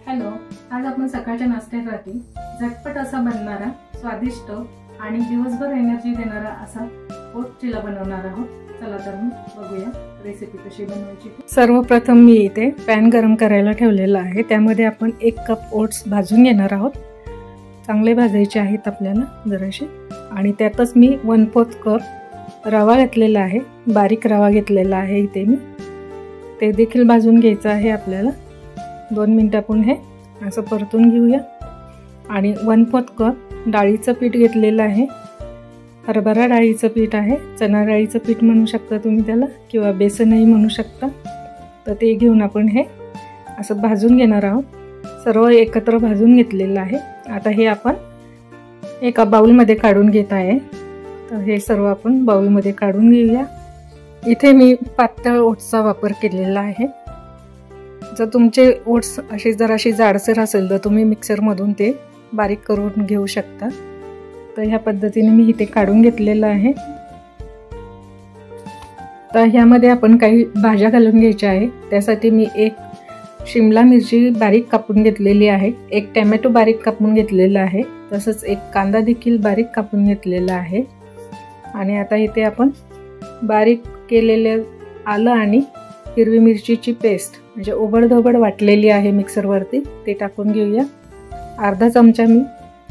Hello, आज आपण सकाळच्या नाश्त्यासाठी झटपट असा बनणारा स्वादिष्ट आणि दिवसभर एनर्जी देणारा असा ओट चिला बनवणार आहोत। चला तर मग बघूया रेसिपी कशी बनवायची। सर्वप्रथम मी इथे पॅन गरम करायला ठेवलेला आहे। त्यामध्ये आपण 1 कप ओट्स भाजून घेणार आहोत। चांगले भाजायचे आहेत आपल्याला जराशे। आणि त्यातच मी 1/4 कप रवा घेतलेला आहे। बारीक रवा घेतलेला आहे इथे मी। ते देखील भाजून घ्यायचं आहे आपल्याला। 2 मिनिट आपण हे असं परतून घेऊया। आणि 1/4 कप डाळीचं पीठ घेतलेलं आहे। हरभरा डाळीचं पीठ आहे, चणा डाळीचं पीठ म्हणू शकता तुम्ही त्याला, किंवा बेसनही म्हणू शकता। तर ते घेऊन आपण हे असं भाजून घेणार आहोत। सर्व एकत्र भाजून घेतलेलं आहे। आता हे आपण एका बाउलमध्ये काढून घेत आहे। तर हे सर्व आपण बाउलमध्ये काढून घेऊया। इथे मी पातळ ओट्सचा वापर केलेला आहे। जर तुमचे ओट्स असे जराशी जाडसर असेल तर तुम्ही मिक्सरमधून ते बारीक करून घेऊ शकता। तर ह्या पद्धतीने मी इथे काढून घेतलेलं आहे। तर ह्यामध्ये आपण काही भाज्या घालून घ्यायच्या आहे। त्यासाठी मी 1 शिमला मिरची बारीक कापून घेतलेली आहे, 1 टोमॅटो बारीक कापून घेतलेला आहे, तसंच 1 कांदा देखील बारीक कापून घेतलेला आहे। आणि आता इथे आपण बारीक केलेले आलं आणि हिरवी मिरचीची पेस्ट म्हणजे ओबडधोबड वाटलेली आहे मिक्सरवरती, ते टाकून घेऊया। अर्धा चमचा मी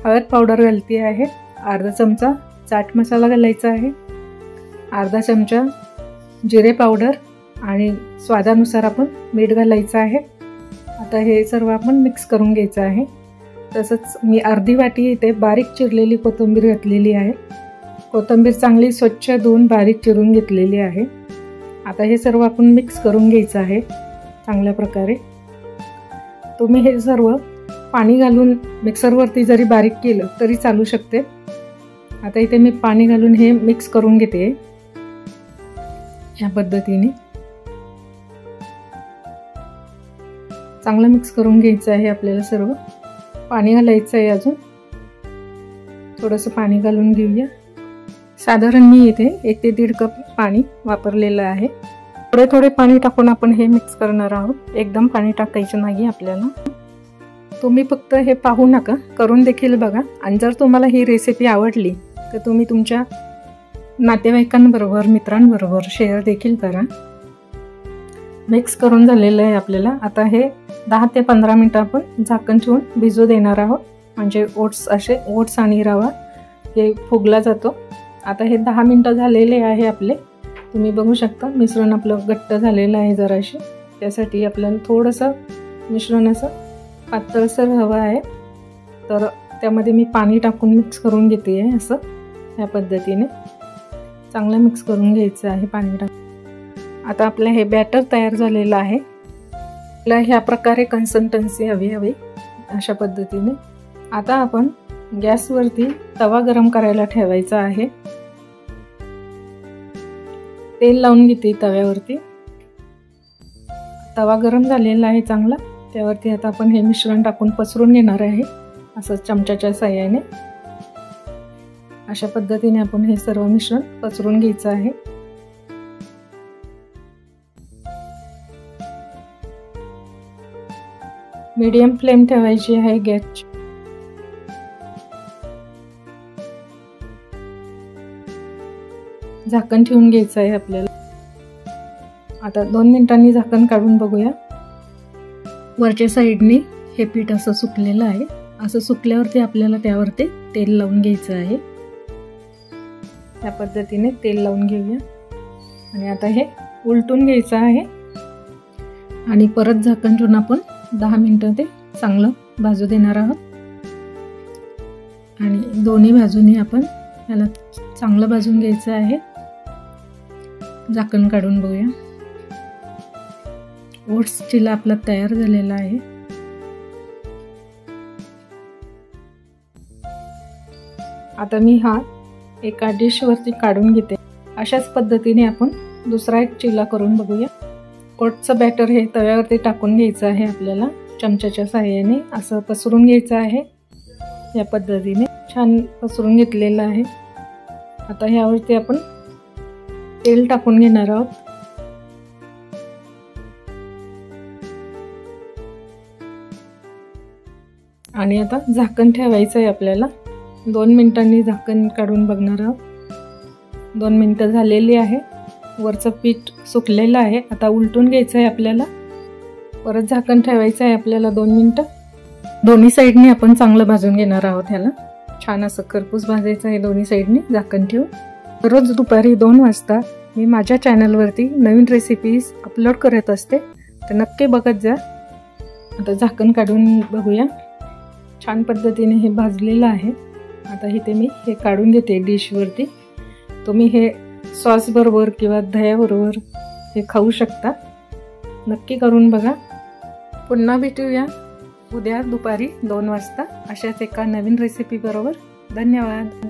हळद पावडर घालते आहे, अर्धा चमचा चाट मसाला घालायचा आहे, अर्धा चमचा जिरे पावडर आणि स्वादानुसार आपण मीठ घालायचं आहे। आता हे सर्व आपण मिक्स करून घ्यायचं आहे। तसंच मी अर्धी वाटी इथे बारीक चिरलेली कोथिंबीर घातलेली आहे। कोथिंबीर चांगली स्वच्छ धुवून बारीक चिरून घेतलेली आहे। आता हे सर्व आपण मिक्स करून घ्यायचं आहे चांगल्या प्रकारे। तुम्ही हे सर्व पाणी घालून मिक्सरवरती जरी बारीक केलं तरी चालू शकते। आता इथे मी पाणी घालून हे मिक्स करून घेते या पद्धतीने। चांगलं मिक्स करून घ्यायचं आहे आपल्याला सर्व। पाणी घालायचं आहे, अजून थोडंसं पाणी घालून घेऊया। साधारण मी इथे 1 ते 1.5 कप पाणी वापरलेलं आहे। थोडे थोडे पाणी टाकून आपण हे मिक्स करणार आहोत, एकदम पाणी टाकायचं नाही आपल्याला। तुम्ही फक्त हे पाहू नका, करून देखील बघा। आणि जर तुम्हाला ही रेसिपी आवडली तर तुम्ही तुमच्या नातेवाईकांबरोबर मित्रांबरोबर शेअर देखील करा। मिक्स करून झालेलं आहे आपल्याला। आता हे 10 ते 15 मिनिटं आपण झाकण ठेवून भिजू देणार आहोत, म्हणजे ओट्स आणि रवा हे फुगला जातो। आता हे 10 मिनिटं झालेले आहे आपले। तुम्ही बघू शकता मिश्रण आपलं घट्ट झालेलं आहे जराशी। त्यासाठी आपल्याला थोडंसं मिश्रण असं पातळसर हवं आहे। तर त्यामध्ये मी पाणी टाकून मिक्स करून घेते आहे असं ह्या पद्धतीने। चांगलं मिक्स करून घ्यायचं आहे पाणी टाकून। आता आपलं हे बॅटर तयार झालेलं आहे। आपल्याला ह्या प्रकारे कन्सिस्टन्सी हवी अशा पद्धतीने। आता आपण गॅसवरती तवा गरम करायला ठेवायचा आहे। तेल लावून घेते तव्यावरती। तवा गरम झालेला आहे चांगला। त्यावरती आता आपण हे मिश्रण टाकून पसरून घेणार आहे असं चमच्याच्या साहाय्याने। अशा पद्धतीने आपण हे सर्व मिश्रण पसरून घ्यायचं आहे। मीडियम फ्लेम ठेवायची आहे गॅसची। झाकण ठेवून घ्यायचं आहे आपल्याला। आता 2 मिनिटांनी झाकण काढून बघूया। वरच्या साईडने हे पीठ असं सुकलेलं आहे। असं सुकल्यावरती आपल्याला त्यावरती तेल लावून घ्यायचं आहे। त्या पद्धतीने तेल लावून घेऊया। आणि आता हे उलटून घ्यायचं आहे आणि परत झाकण ठेवून आपण 10 मिनिटं ते चांगलं भाजू देणार आहोत। आणि दोन्ही बाजूने आपण याला चांगलं भाजून घ्यायचं आहे। झाकण काढून बघूया। ओट्स चिला आपला तयार झालेला आहे। आता मी हा एका डिशवरती काढून घेते। अशाच पद्धतीने आपण दुसरा एक चिला करून बघूया। ओट्सचं बॅटर हे तव्यावरती टाकून घ्यायचं आहे आपल्याला। चमच्याच्या साहाय्याने असं पसरून घ्यायचं आहे। या पद्धतीने छान पसरून घेतलेलं आहे। आता ह्यावरती आपण तेल टाकून घेणार आहोत। आणि आता झाकण ठेवायचं आहे आपल्याला. 2 मिनिटांनी झाकण काढून बघणार आहोत. 2 मिनिटं झालेली आहे. वरचं पीठ सुकलेलं आहे. आता उलटून घ्यायचं आहे आपल्याला. परत झाकण ठेवायचं आहे आपल्याला 2 मिनिटं. दोन्ही साईडनी आपण चांगलं भाजून घेणार आहोत. ह्याला छान असं खरपूस भाजायचं आहे दोन्ही साईडनी झाकण ठेवून. रोज दुपारी 2 वाजता मी माझ्या चॅनलवरती नवीन रेसिपीज अपलोड करत असते, तर नक्की बघत जा. आता झाकण काढून बघूया. छान पद्धतीने हे भाजलेलं आहे. आता इथे मी हे काढून घेते डिशवरती. तुम्ही हे सॉसबरोबर किंवा दह्याबरोबर हे खाऊ शकता. नक्की करून बघा. पुन्हा भेटूया उद्या दुपारी 2 वाजता अशाच एका नवीन रेसिपी बरोबर. धन्यवाद.